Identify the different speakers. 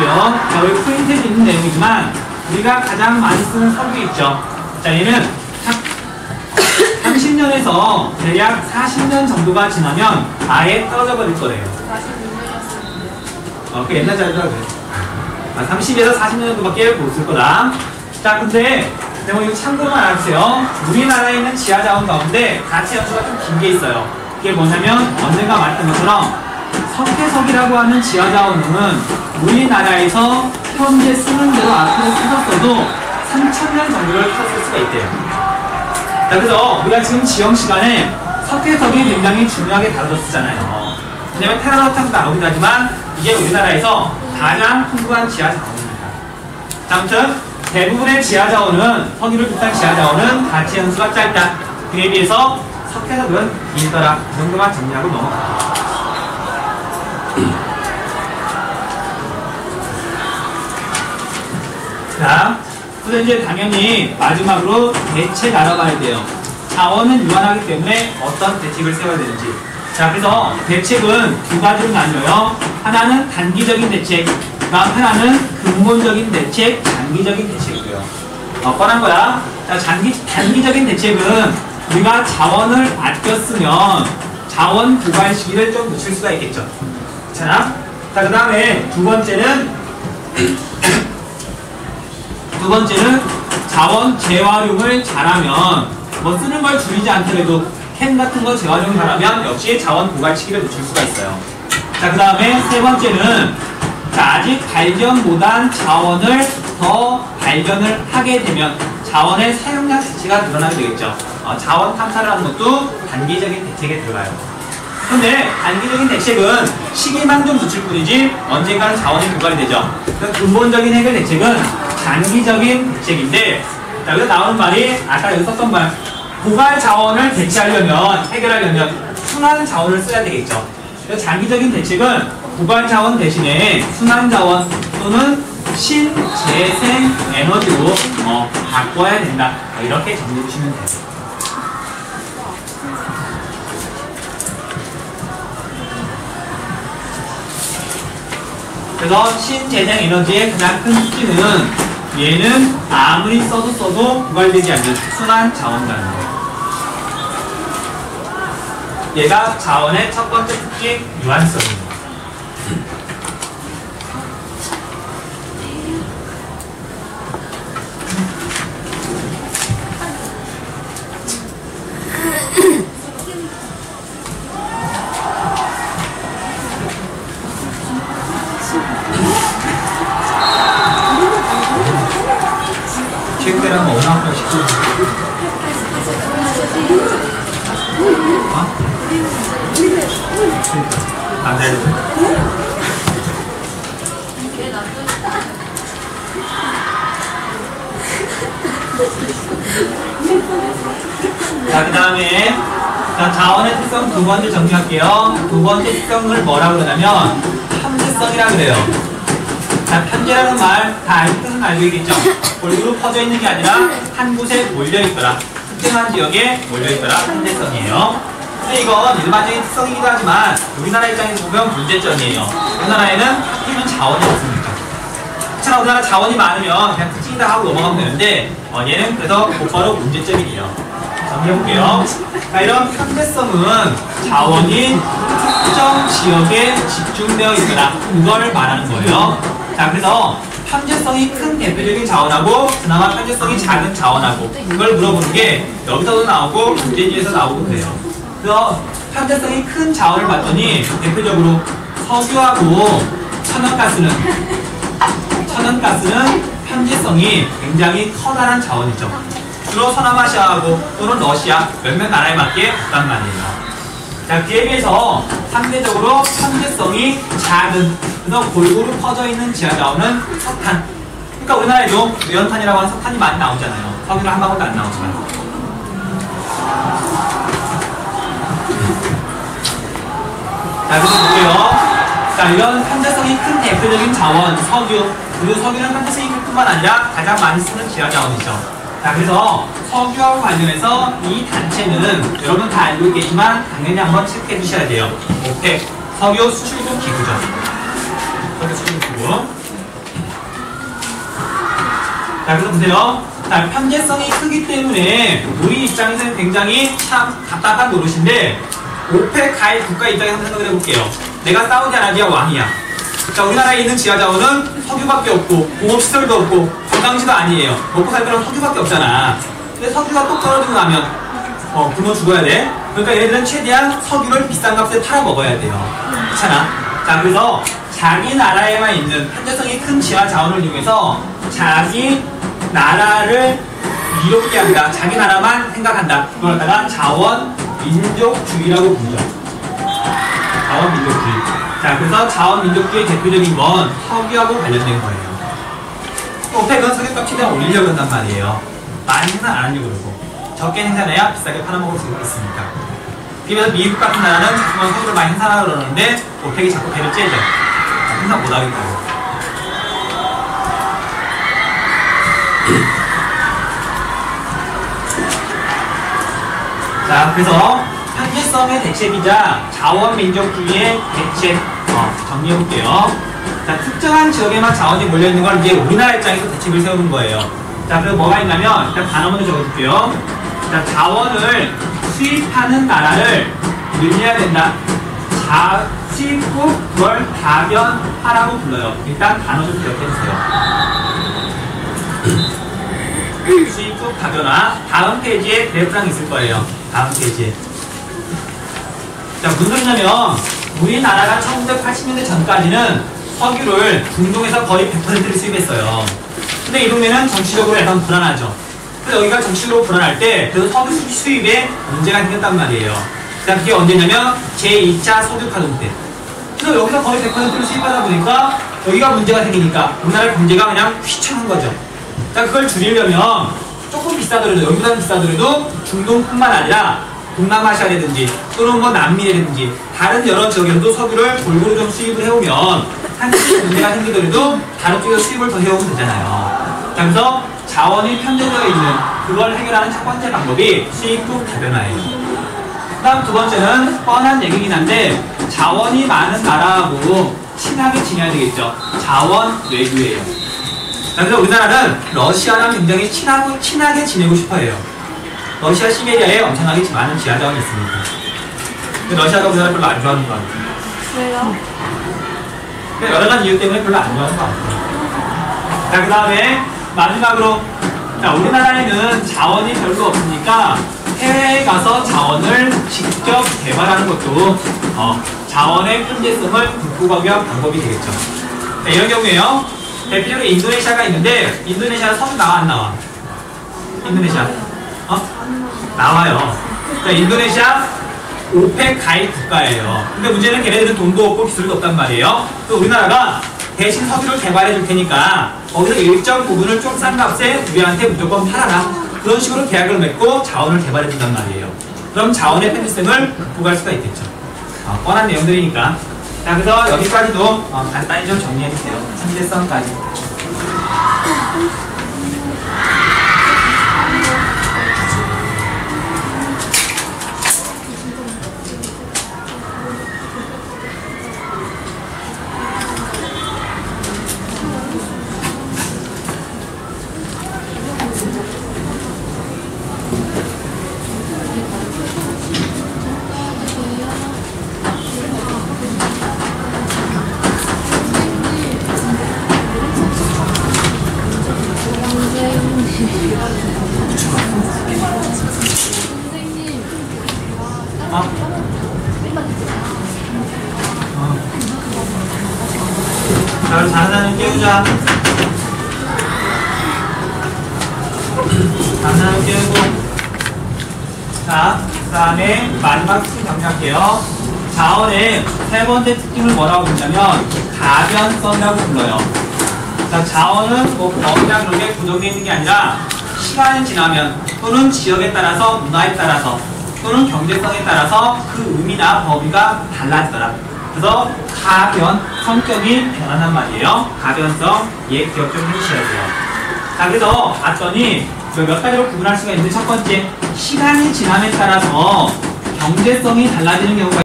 Speaker 1: 볼게요. 자, 여기 프린트에 있는 내용이지만 우리가 가장 많이 쓰는 석유 있죠. 자, 얘는 30년에서 대략 40년 정도가 지나면 아예 떨어져 버릴 거래요.
Speaker 2: 46년이었었는데.
Speaker 1: 그 옛날 자료라 그래. 30에서 40년 정도밖에 못 쓸 거다. 자, 근데 이거 참고만 알아주세요. 우리나라에 있는 지하자원 가운데 가치 연수가 좀 긴 게 있어요. 그게 뭐냐면 언젠가 말했던 것처럼 석회석이라고 하는 지하자원은 우리나라에서 현재 쓰는 대로 앞으로 쓰셨어도 3000년 정도를 썼을 수가 있대요. 자, 그래서 우리가 지금 지형 시간에 석회석이 굉장히 중요하게 다뤄졌잖아요. 왜냐면 테라노탕도 나오긴 하지만 이게 우리나라에서 가장 풍부한 지하자원입니다. 자, 아무튼 대부분의 지하자원은, 석유를 비롯한 지하자원은 가치 연수가 짧다. 그에 비해서 석회석은 길더라. 그 정도만 정리하고 넘어가요. 자, 그래서 이제 당연히 마지막으로 대책 알아봐야 돼요. 자원은 유한하기 때문에 어떤 대책을 세워야 되는지. 자, 그래서 대책은 두 가지로 나뉘어요. 하나는 단기적인 대책, 하나는 근본적인 대책, 장기적인 대책이고요. 뻔한 거야. 자, 단기적인 대책은 우리가 자원을 아껴 쓰면 자원 고갈 시기를 좀 늦출 수가 있겠죠. 자, 그 다음에 두 번째는 자원 재활용을 잘하면, 뭐 쓰는 걸 줄이지 않더라도 캔 같은 거 재활용 잘하면 역시 자원 고갈 시기를 늦출 수가 있어요. 자, 그 다음에 세 번째는 아직 발견 못한 자원을 더 발견을 하게 되면 자원의 사용량 자체가 늘어나게 되겠죠. 자원 탐사를 하는 것도 단기적인 대책에 들어가요. 근데 단기적인 대책은 시기만 좀 늦출 뿐이지 언젠가는 자원이 고갈이 되죠. 근본적인 해결 대책은 장기적인 대책인데, 자, 여기서 나오는 말이 아까 여기 썼던 말, 고갈 자원을 대체하려면, 해결하려면 순환 자원을 써야 되겠죠. 그래서 장기적인 대책은 고갈 자원 대신에 순환 자원 또는 신재생 에너지로 바꿔야 된다. 이렇게 정리해 주시면 돼요. 그래서 신재생 에너지의 가장 큰 특징은 얘는 아무리 써도 고갈되지 않는 순환 자원이라는 거예요. 얘가 자원의 첫 번째 특징, 유한성입니다. 체육대랑 뭐 워낙 시키고 안 돼. 자, 그 다음에 자원의 특성 두 번째 정리할게요. 두 번째 특성을 뭐라고 그러냐면 편재성이라 그래요. 자, 편재라는 말 다 뜻은 알고 있겠죠? 골고루 퍼져 있는 게 아니라 한 곳에 몰려 있더라. 특정한 지역에 몰려 있더라. 편재성이에요. 근데 이건 일반적인 특성이기도 하지만 우리나라 입장에서 보면 문제점이에요. 우리나라에는 하필이면 자원이 없습니다. 자, 우리나라 자원이 많으면 그냥 특징이다 하고 넘어가면 되는데 얘는 그래서 곧바로 문제점이에요. 정리해볼게요. 자, 이런 편재성은 자원이 특정 지역에 집중되어 있거나 그걸 말하는 거예요. 자, 그래서 편재성이 큰 대표적인 자원하고 그나마 편재성이 작은 자원하고 그걸 물어보는 게 여기서도 나오고 문제지에서 나오고 그래요. 그래서 편재성이 큰 자원을 봤더니 대표적으로 석유하고 천연가스는 편재성이 굉장히 커다란 자원이죠. 주로 서남아시아하고 또는 러시아 몇몇 나라에밖에 없단 말이에요. 자, 그에 비해서 상대적으로 편재성이 작은, 그래서 골고루 퍼져 있는 지하자원은 석탄. 그러니까 우리나라에도 유연탄이라고 하는 석탄이 많이 나오잖아요. 석유는 한 방울도 안 나오지만. 자, 그래서 볼게요. 자, 이런 편재성이 큰 대표적인 자원, 석유. 그리고 석유는 편재성이 클 뿐만 아니라 가장 많이 쓰는 지하자원이죠. 자, 그래서 석유하고 관련해서 이 단체는 여러분 다 알고 있겠지만 당연히 한번 체크해 주셔야 돼요. 오펙, 석유 수출국 기구죠. 석유 수출국 기구. 자, 그래서 보세요. 자, 편제성이 크기 때문에 우리 입장에서는 굉장히 참 답답한 노릇인데 오펙 가입 국가 입장에서 생각을 해볼게요. 내가 사우디아라비아 왕이야. 자, 우리나라에 있는 지하자원은 석유밖에 없고 공업시설도 없고 관광지도 아니에요. 먹고 살 거는 석유밖에 없잖아. 근데 석유가 또 떨어지고 나면 굶어 죽어야 돼. 그러니까 얘네들은 최대한 석유를 비싼 값에 팔아 먹어야 돼요. 그렇잖아. 자, 그래서 자기 나라에만 있는 편제성이 큰 지하 자원을 이용해서 자기 나라를 이롭게 한다. 자기 나라만 생각한다. 그걸 갖다가 자원민족주의라고 부르죠. 자원민족주의. 자, 그래서 자원민족주의 대표적인 건 석유하고 관련된 거예요. 오펙은 석유값 최대한 올리려고 한단 말이에요. 많이 생산 안 하려고 그러고 적게 생산해야 비싸게 팔아먹을 수 있으니까. 그래서 미국 같은 나라는 자꾸만 석유를 많이 생산하려고 그러는데 오펙이 자꾸 배를 째죠. 생산 못하겠다고. 자, 그래서 편제성의 대책이자 자원민족주의의 대책 정리해볼게요. 자, 특정한 지역에만 자원이 몰려있는 걸 이제 우리나라 입장에서 대책을 세우는 거예요. 자, 그래서 뭐가 있냐면 일단 단어 먼저 적어줄게요. 자, 자원을 수입하는 나라를 늘려야 된다. 수입국 그걸 다변화라고 불러요. 일단 단어 좀 기억해주세요. 수입국 다변화. 다음 페이지에 그래프랑 있을 거예요. 다음 페이지에. 자, 무슨 소리냐면 우리나라가 1980년대 전까지는 석유를 중동에서 거의 100%를 수입했어요. 근데 이 동네는 정치적으로 약간 불안하죠. 그래서 여기가 정치적으로 불안할 때 그래서 석유 수입에 문제가 생겼단 말이에요. 자, 그게 언제냐면 제2차 석유 파동 때. 그래서 여기서 거의 100%를 수입하다 보니까 여기가 문제가 생기니까 우리나라 경제가 그냥 휘청한 거죠. 자, 그걸 줄이려면 조금 비싸더라도 여기보다는 비싸더라도 중동뿐만 아니라 동남아시아라든지 또는 뭐 남미라든지 다른 여러 지역에서도 석유를 골고루 좀 수입을 해오면 한치 문제가 생기더라도 다른 쪽에서 수입을 더 해오면 되잖아요. 자, 그래서 자원이 편제되어 있는 그걸 해결하는 첫 번째 방법이 수입국 다변화예요. 그 다음 두 번째는 뻔한 얘기긴 한데 자원이 많은 나라하고 친하게 지내야 되겠죠. 자원 외교예요. 자, 그래서 우리나라는 러시아랑 굉장히 친하게 지내고 싶어 해요. 러시아 시베리아에 엄청나게 많은 지하자원이 있습니다. 근데 러시아가 우리나라를 별로 안 좋아하는 것 같아요.
Speaker 2: 왜요?
Speaker 1: 여러 가지 이유 때문에 별로 안 좋아하는 것 같아요. 자, 그 다음에 마지막으로 자, 우리나라에는 자원이 별로 없으니까 해외에 가서 자원을 직접 개발하는 것도 자원의 편제성을 극복하기 위한 방법이 되겠죠. 자, 이런 경우에요. 대표적으로 인도네시아가 있는데 인도네시아 석유 나와 안 나와? 인도네시아 나와요. 자, 인도네시아 오펙 가입 국가예요. 근데 문제는 걔네들은 돈도 없고 기술도 없단 말이에요. 또 우리나라가 대신 석유를 개발해 줄 테니까 거기서 일정 부분을 좀 싼 값에 우리한테 무조건 팔아라. 그런 식으로 계약을 맺고 자원을 개발해 준단 말이에요. 그럼 자원의 편제성을 극복할 수가 있겠죠. 뻔한 내용들이니까. 자, 그래서 여기까지도 간단히 좀 정리해 주세요. 편제성까지. 자, 그럼 다른 사람 깨우자. 다른 사람 깨우고. 자, 그 다음에 마지막 특징 정리할게요. 자원의 세 번째 특징을 뭐라고 부르냐면 가변성이라고 불러요. 자, 자원은 뭐 범위나 그런 게 고정되어 있는 게 아니라 시간이 지나면 또는 지역에 따라서 문화에 따라서 또는 경제성에 따라서 그 의미나 범위가 달라지더라. 그래서 가변, 성격이 변한단 말이에요. 가변성, 예, 기억 좀 해주셔야 돼요. 자, 그래서 봤더니 몇 가지로 구분할 수가 있는데 첫 번째, 시간이 지남에 따라서 경제성이 달라지는 경우가